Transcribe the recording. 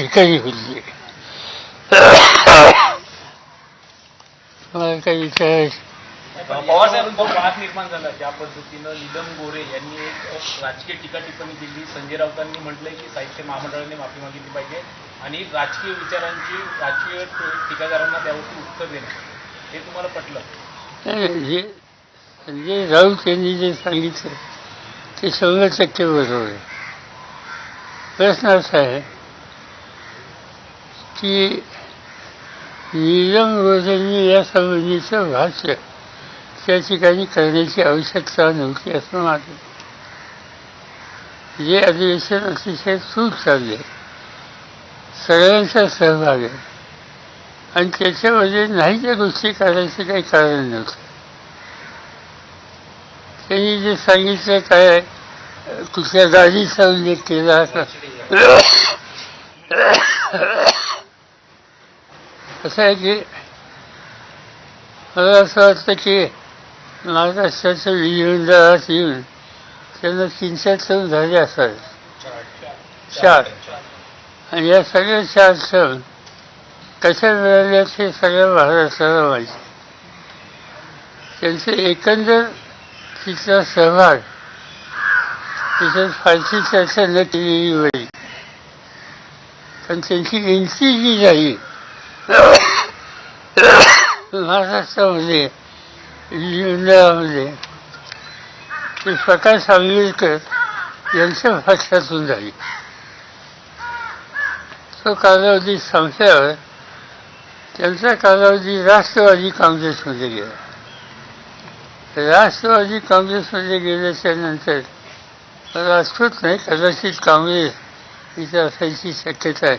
सरकारी होती. मला काही विचारायचं. पवारसाहेबांचा वाद निर्माण झाला ज्या पद्धतीनं नीलम गोरे यांनी एक राजकीय टीका टिप्पणी दिली. संजय राऊतांनी म्हटलंय की साहित्य महामंडळाने माफी मागितली पाहिजे आणि राजकीय विचारांची राजकीय टीकाकारांना त्यावरती उत्तर देणं हे तुम्हाला पटलं? जे संजय राऊत यांनी जे सांगितलं ते 100% बरोबर आहे. प्रश्न असा आहे की नीलम गोरेंनी या संबंधीचं भाष्य त्या ठिकाणी करण्याची आवश्यकता नव्हती असं माझं. जे अधिवेशन अतिशय सूट चालले, सगळ्यांचा सहभाग आहे आणि त्याच्यामध्ये नाही त्या गोष्टी करायचं काही कारण नव्हतं. त्यांनी जे सांगितलं काय कुठल्या गाडीचा उल्लेख केला असं आहे की मला असं वाटतं की महाराष्ट्राच्या विधिमंडळात येऊन त्यांना 3 टर्म झाले असावे, 4. आणि या सगळ्या 4 टर्म कशा मिळाल्यात हे सगळ्या महाराष्ट्राला माहिती. त्यांचे एकंदर तिथला सहभाग त्याच्यात फारशी चर्चा न केलेली वेळी पण त्यांची एंट्री जी झाली महाराष्ट्रामध्ये विधिमंडळामध्ये ते प्रकाश आंबेडकर यांच्या भाषणातून झाली. तो कालावधी संपल्यावर त्यांचा कालावधी राष्ट्रवादी काँग्रेसमध्ये गेला. राष्ट्रवादी काँग्रेसमध्ये गेल्याच्या नंतर मला आठवत नाही, कदाचित काँग्रेस इथं असायची शक्यता आहे.